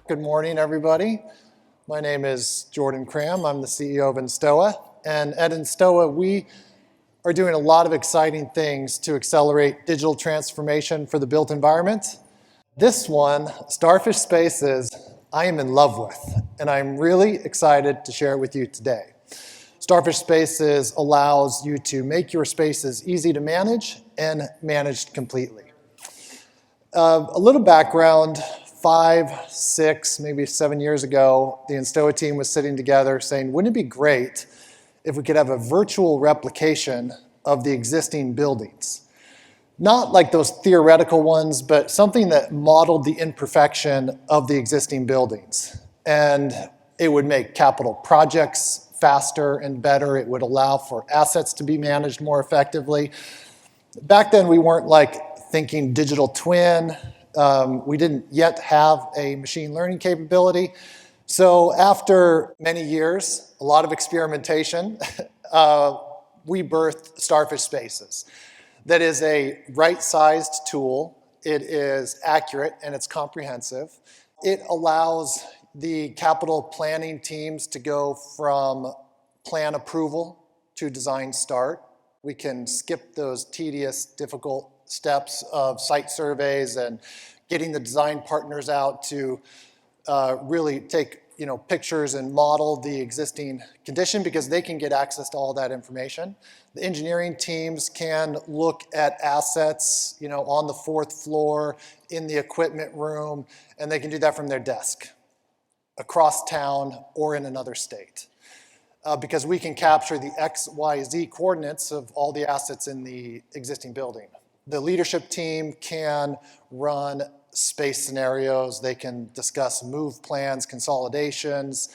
Good morning, everybody. My name is Jordan Cram. I'm the CEO of Enstoa. And at Enstoa, we are doing a lot of exciting things to accelerate digital transformation for the built environment. This one, Starfish Spaces, I am in love with, and I'm really excited to share it with you today. Starfish Spaces allows you to make your spaces easy to manage and managed completely. A little background, 5, 6, maybe 7 years ago, the Enstoa team was sitting together saying, wouldn't it be great if we could have a virtual replication of the existing buildings? Not like those theoretical ones, but something that modeled the imperfection of the existing buildings. And it would make capital projects faster and better. It would allow for assets to be managed more effectively. Back then, we weren't thinking digital twin. We didn't yet have a machine learning capability. So after many years, a lot of experimentation, we birthed Starfish Spaces. That is a right-sized tool. It is accurate and it's comprehensive. It allows the capital planning teams to go from plan approval to design start. We can skip those tedious, difficult steps of site surveys and getting the design partners out to really take pictures and model the existing condition because they can get access to all that information. The engineering teams can look at assets on the 4th floor in the equipment room, and they can do that from their desk across town or in another state. Because we can capture the X, Y, Z coordinates of all the assets in the existing building. The leadership team can run space scenarios, they can discuss move plans, consolidations,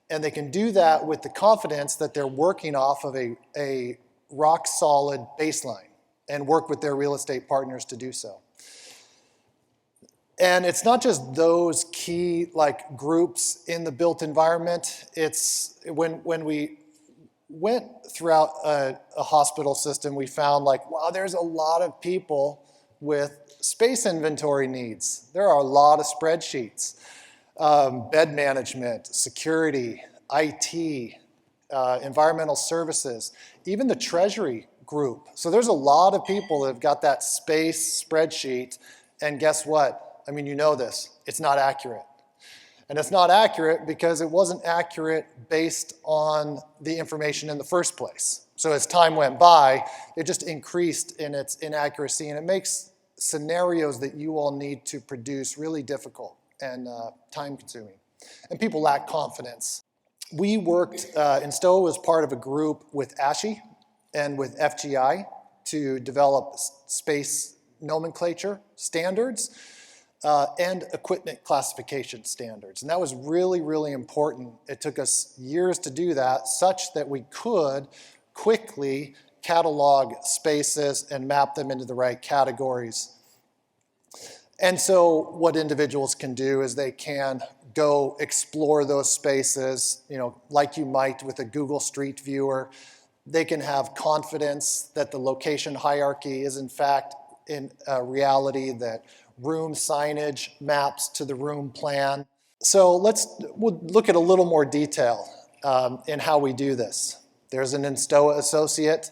and they can do that with the confidence that they're working off of a rock-solid baseline and work with their real estate partners to do so. And it's not just those key groups in the built environment. It's when we went throughout a hospital system, we found wow, there's a lot of people with space inventory needs. There are a lot of spreadsheets, bed management, security, IT, environmental services, even the treasury group. So there's a lot of people that have got that space spreadsheet, and guess what? I mean, you know this, it's not accurate. And it's not accurate because it wasn't accurate based on the information in the first place. So as time went by, it just increased in its inaccuracy, and it makes scenarios that you all need to produce really difficult and time-consuming. And people lack confidence. We worked, Enstoa was part of a group with ASHI and with FGI to develop space nomenclature standards and equipment classification standards. And that was really, really important. It took us years to do that, such that we could quickly catalog spaces and map them into the right categories. And so what individuals can do is they can go explore those spaces, like you might with a Google Street Viewer. They can have confidence that the location hierarchy is in fact in reality, that room signage maps to the room plan. So we'll look at a little more detail in how we do this. There's an Enstoa associate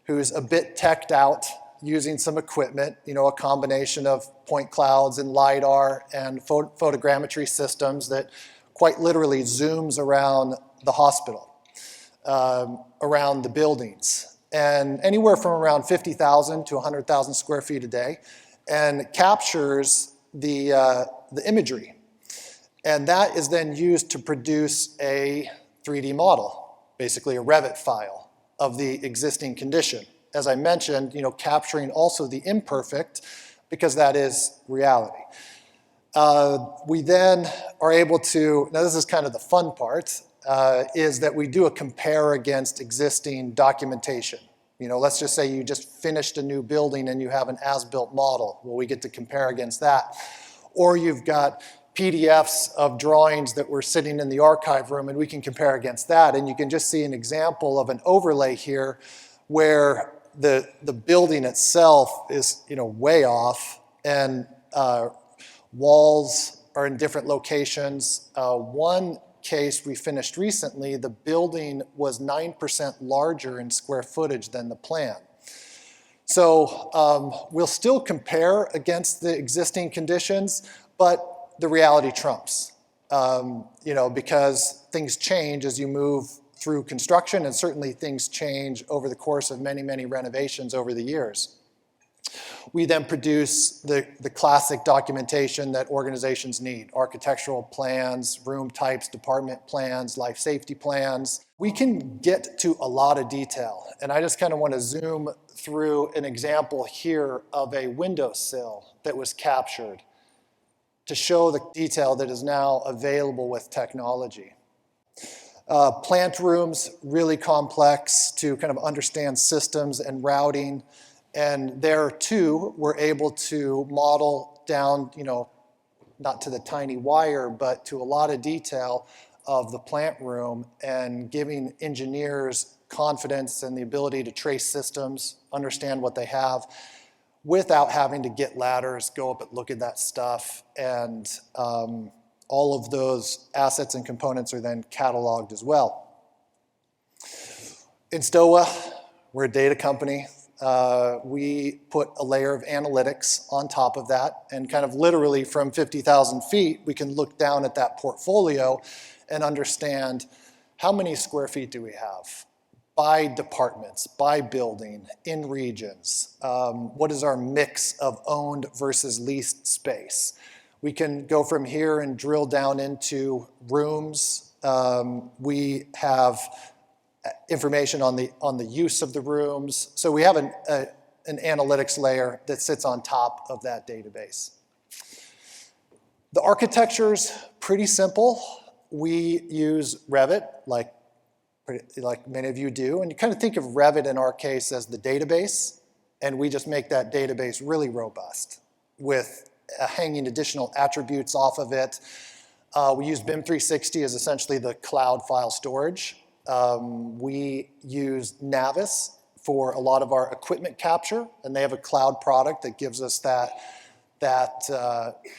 who's a bit teched out using some equipment, a combination of point clouds and LiDAR and photogrammetry systems that quite literally zooms around the hospital, around the buildings, and anywhere from around 50,000 to 100,000 square feet a day, and captures the imagery. And that is then used to produce a 3D model, basically a Revit file of the existing condition. As I mentioned, capturing also the imperfect, because that is reality. We then are able to, now this is kind of the fun part, is that we do a compare against existing documentation. Let's just say you just finished a new building and you have an as-built model. Well, we get to compare against that. Or you've got PDFs of drawings that were sitting in the archive room, and we can compare against that. And you can just see an example of an overlay here where the building itself is way off, and walls are in different locations. One case we finished recently, the building was 9% larger in square footage than the plan. So we'll still compare against the existing conditions, but the reality trumps, because things change as you move through construction, and certainly things change over the course of many, many renovations over the years. We then produce the classic documentation that organizations need: architectural plans, room types, department plans, life safety plans. We can get to a lot of detail, and I just kind of want to zoom through an example here of a windowsill that was captured to show the detail that is now available with technology. Plant rooms, really complex to kind of understand systems and routing. And there too, we're able to model down, not to the tiny wire, but to a lot of detail of the plant room, and giving engineers confidence and the ability to trace systems, understand what they have, without having to get ladders, go up and look at that stuff. And all of those assets and components are then cataloged as well. Enstoa, we're a data company. We put a layer of analytics on top of that, and kind of literally from 50,000 feet, we can look down at that portfolio and understand how many square feet do we have by departments, by building, in regions. What is our mix of owned versus leased space? We can go from here and drill down into rooms. We have information on the use of the rooms. So we have an analytics layer that sits on top of that database. The architecture's pretty simple. We use Revit, like many of you do, and you kind of think of Revit in our case as the database, and we just make that database really robust with hanging additional attributes off of it. We use BIM 360 as essentially the cloud file storage. We use Navis for a lot of our equipment capture, and they have a cloud product that gives us that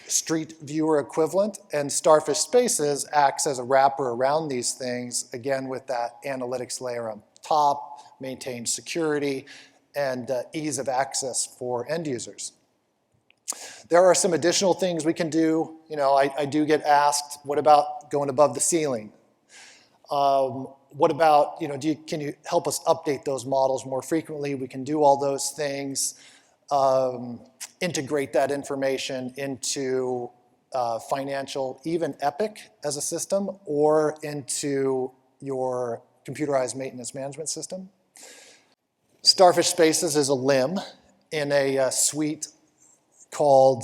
street viewer equivalent. And Starfish Spaces acts as a wrapper around these things, again with that analytics layer on top, maintains security, and ease of access for end users. There are some additional things we can do. I do get asked, what about going above the ceiling? What about, can you help us update those models more frequently? We can do all those things. Integrate that information into financial, even Epic as a system, or into your computerized maintenance management system. Starfish Spaces is a limb in a suite called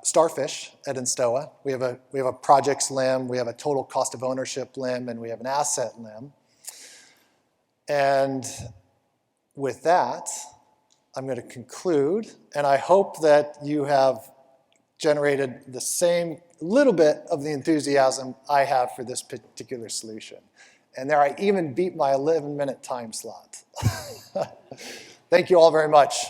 Starfish at Enstoa. We have a projects limb, we have a total cost of ownership limb, and we have an asset limb. And with that, I'm going to conclude, and I hope that you have generated the same little bit of the enthusiasm I have for this particular solution. And there, I even beat my 11-minute time slot. Thank you all very much.